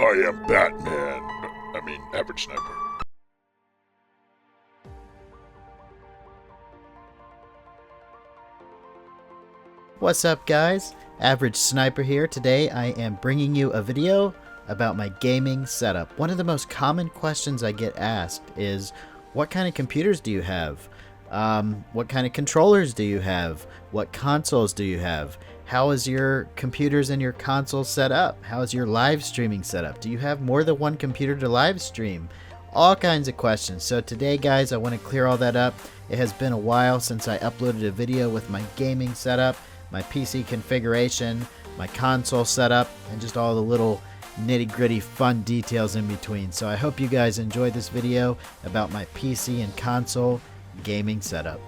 I am Batman. I mean, Average Sniper. What's up, guys? Average Sniper here. Today I am bringing you a video about my gaming setup. One of the most common questions I get asked is, what kind of computers do you have? What kind of controllers do you have? What consoles do you have? How is your computers and your consoles set up? How is your live streaming set up? Do you have more than one computer to live stream? All kinds of questions. So today, guys, I want to clear all that up. It has been a while since I uploaded a video with my gaming setup, my PC configuration, my console setup, and just all the little nitty-gritty fun details in between. So I hope you guys enjoyed this video about my PC and console gaming setup.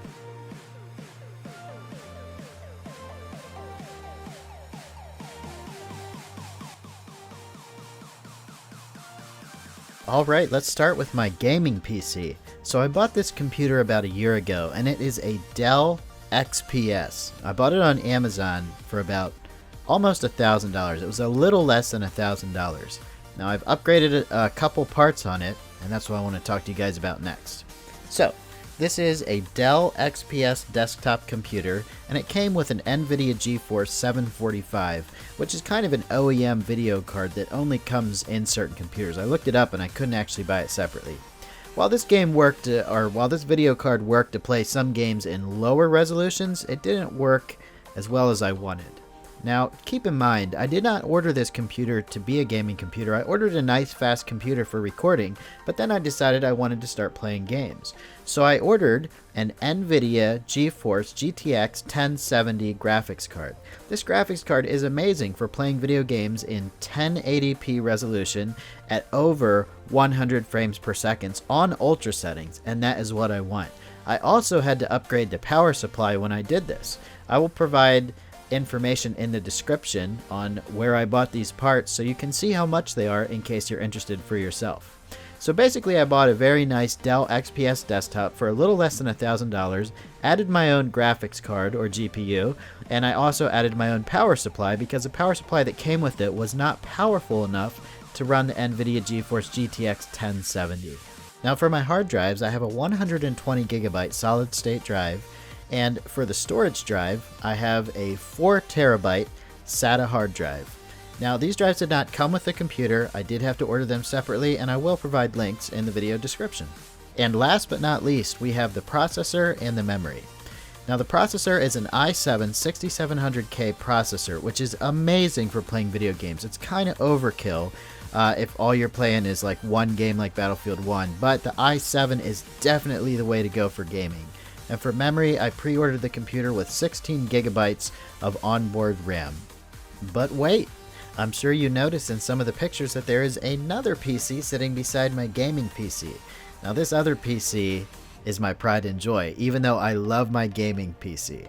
Alright, let's start with my gaming PC. So I bought this computer about a year ago, and it is a Dell XPS. I bought it on Amazon for about almost $1,000. It was a little less than $1,000. Now I've upgraded a couple parts on it, and that's what I want to talk to you guys about next. So, this is a Dell XPS Desktop computer, and it came with an NVidia GeForce 745, which is kind of an OEM video card that only comes in certain computers. I looked it up and I couldn't actually buy it separately. While this video card worked to play some games in lower resolutions, it didn't work as well as I wanted. Now, keep in mind, I did not order this computer to be a gaming computer. I ordered a nice fast computer for recording, but then I decided I wanted to start playing games. So I ordered an NVidia GeForce GTX 1070 graphics card. This graphics card is amazing for playing video games in 1080p resolution at over 100 frames per second on ultra settings, and that is what I want. I also had to upgrade the power supply when I did this. I will provide information in the description on where I bought these parts so you can see how much they are in case you're interested for yourself. So basically, I bought a very nice Dell XPS Desktop for a little less than $1,000, added my own graphics card or GPU, and I also added my own power supply because the power supply that came with it was not powerful enough to run the NVIDIA GeForce GTX 1070. Now for my hard drives, I have a 120 gigabyte solid state drive, and for the storage drive, I have a 4 terabyte SATA hard drive. Now these drives did not come with the computer. I did have to order them separately, and I will provide links in the video description. And last but not least, we have the processor and the memory. Now the processor is an i7 6700K processor, which is amazing for playing video games. It's kind of overkill if all you're playing is like one game like Battlefield 1, but the i7 is definitely the way to go for gaming. And for memory, I pre-ordered the computer with 16 gigabytes of onboard RAM. But wait, I'm sure you noticed in some of the pictures that there is another PC sitting beside my gaming PC. Now this other PC is my pride and joy, even though I love my gaming PC.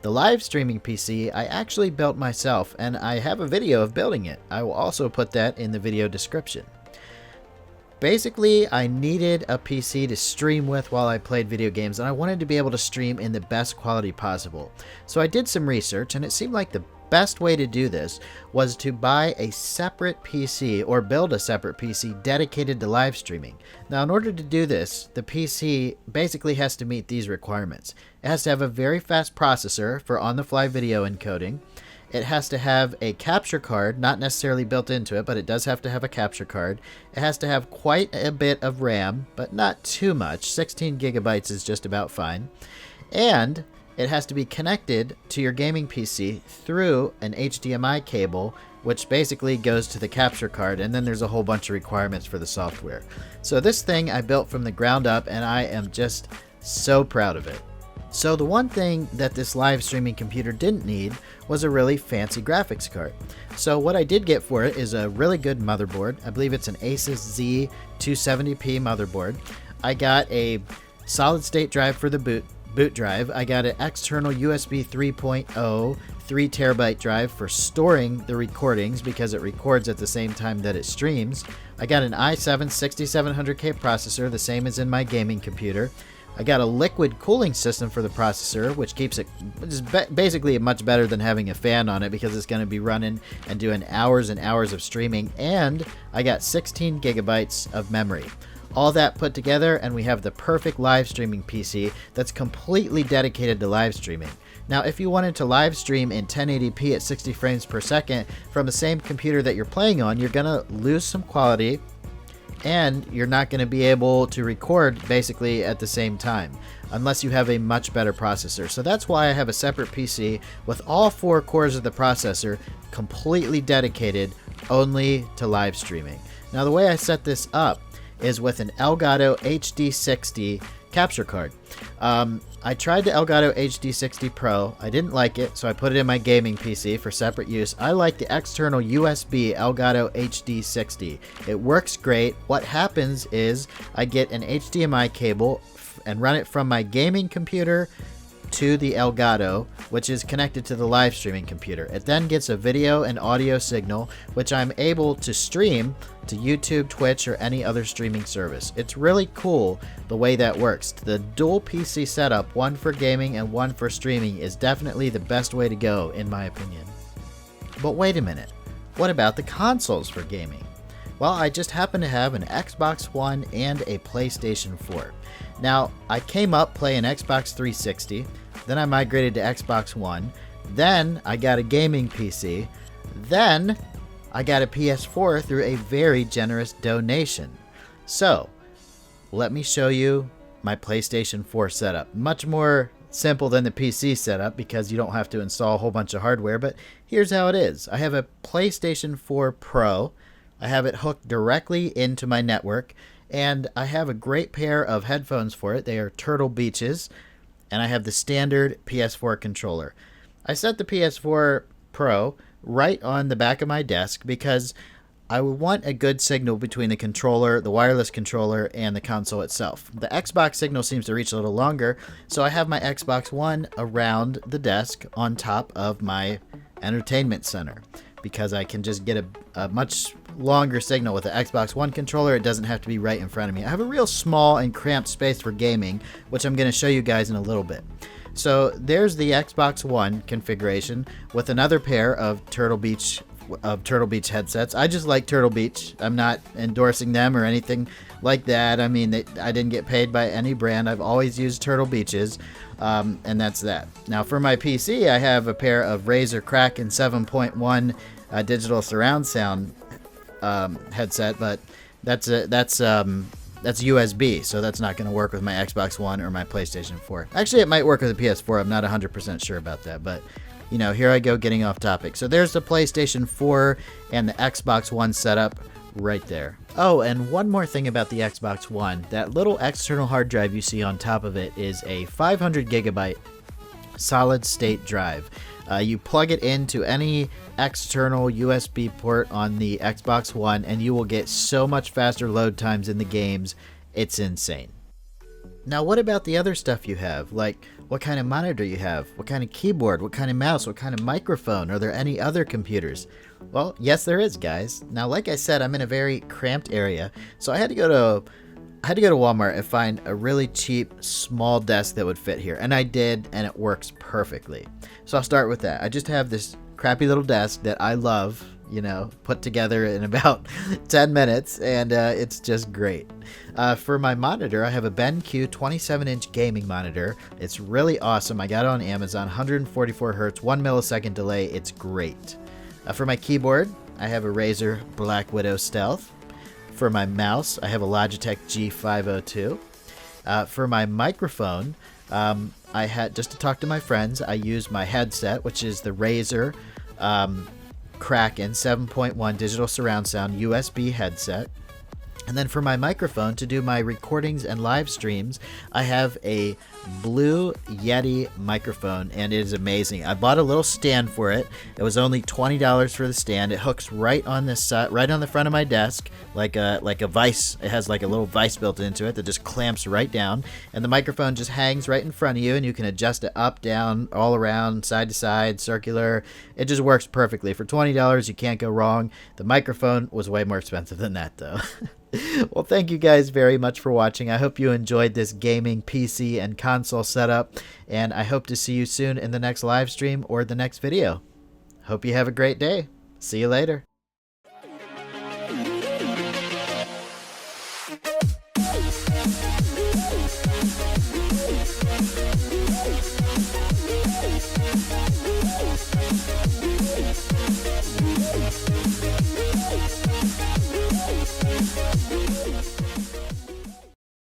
The live streaming PC I actually built myself, and I have a video of building it. I will also put that in the video description. Basically, I needed a PC to stream with while I played video games, and I wanted to be able to stream in the best quality possible. So I did some research, and it seemed like the best way to do this was to buy a separate PC or build a separate PC dedicated to live streaming. Now, in order to do this, the PC basically has to meet these requirements. It has to have a very fast processor for on-the-fly video encoding. It has to have a capture card, not necessarily built into it, but it does have to have a capture card. It has to have quite a bit of RAM, but not too much. 16 gigabytes is just about fine. And it has to be connected to your gaming PC through an HDMI cable, which basically goes to the capture card, and then there's a whole bunch of requirements for the software. So this thing I built from the ground up, and I am just so proud of it. So the one thing that this live streaming computer didn't need was a really fancy graphics card. So what I did get for it is a really good motherboard. I believe it's an Asus Z270p motherboard. I got a solid state drive for the boot drive. I got an external USB 3.0 3 terabyte drive for storing the recordings because it records at the same time that it streams. I got an i7 6700K processor, the same as in my gaming computer. I got a liquid cooling system for the processor, which keeps it basically much better than having a fan on it because it's going to be running and doing hours and hours of streaming. And I got 16 gigabytes of memory. All that put together, and we have the perfect live streaming PC that's completely dedicated to live streaming. Now, if you wanted to live stream in 1080p at 60 frames per second from the same computer that you're playing on, you're going to lose some quality, and you're not going to be able to record basically at the same time unless you have a much better processor. So that's why I have a separate PC with all 4 cores of the processor completely dedicated only to live streaming. Now, the way I set this up is with an Elgato HD60 capture card. I tried the Elgato HD60 Pro. I didn't like it, so I put it in my gaming PC for separate use. I like the external USB Elgato HD60. It works great. What happens is I get an HDMI cable and run it from my gaming computer to the Elgato, which is connected to the live streaming computer. It then gets a video and audio signal, which I'm able to stream to YouTube, Twitch, or any other streaming service. It's really cool the way that works. The dual PC setup, one for gaming and one for streaming, is definitely the best way to go, in my opinion. But wait a minute, what about the consoles for gaming? Well, I just happen to have an Xbox One and a PlayStation 4. Now, I came up playing Xbox 360, then I migrated to Xbox One, then I got a gaming PC, then I got a PS4 through a very generous donation. So, let me show you my PlayStation 4 setup. Much more simple than the PC setup because you don't have to install a whole bunch of hardware, but here's how it is. I have a PlayStation 4 Pro. I have it hooked directly into my network, and I have a great pair of headphones for it. They are Turtle Beaches, and I have the standard PS4 controller. I set the PS4 Pro right on the back of my desk because I would want a good signal between the controller, the wireless controller, and the console itself. The Xbox signal seems to reach a little longer, so I have my Xbox One around the desk on top of my entertainment center because I can just get a much longer signal with the Xbox One controller. It doesn't have to be right in front of me. I have a real small and cramped space for gaming, which I'm going to show you guys in a little bit. So there's the Xbox One configuration with another pair of Turtle Beach headsets. I just like Turtle Beach. I'm not endorsing them or anything like that. I mean, I didn't get paid by any brand. I've always used Turtle Beaches, and that's that. Now for my PC, I have a pair of Razer Kraken 7.1 digital surround sound headset, but that's USB, so that's not going to work with my Xbox One or my PlayStation 4. Actually, it might work with the PS4. I'm not 100% sure about that, but you know, here I go getting off topic. So there's the PlayStation 4 and the Xbox One setup right there. Oh, and one more thing about the Xbox One. That little external hard drive you see on top of it is a 500 gigabyte solid state drive. You plug it into any external USB port on the Xbox One and you will get so much faster load times in the games. It's insane. Now, what about the other stuff you have? Like, what kind of monitor you have? What kind of keyboard? What kind of mouse? What kind of microphone? Are there any other computers? Well, yes, there is, guys. Now, like I said, I'm in a very cramped area, so I had to go to Walmart and find a really cheap small desk that would fit here, and I did, and it works perfectly. So I'll start with that. I just have this crappy little desk that I love, you know, put together in about 10 minutes, and it's just great. For my monitor, I have a BenQ 27-inch gaming monitor. It's really awesome. I got it on Amazon, 144 hertz, 1 millisecond delay. It's great. For my keyboard, I have a Razer Black Widow Stealth. For my mouse, I have a Logitech G502. For my microphone, I had, just to talk to my friends, I used my headset, which is the Razer Kraken 7.1 digital surround sound USB headset. And then for my microphone, to do my recordings and live streams, I have a blue Yeti microphone, and it is amazing. I bought a little stand for it. It was only $20 for the stand. It hooks right on this right on the front of my desk, like a vise. It has like a little vise built into it that just clamps right down, and the microphone just hangs right in front of you, and you can adjust it up, down, all around, side to side, circular. It just works perfectly. For $20, you can't go wrong. The microphone was way more expensive than that, though. Well, thank you guys very much for watching. I hope you enjoyed this gaming PC and console setup, and I hope to see you soon in the next live stream or the next video. Hope you have a great day. See you later.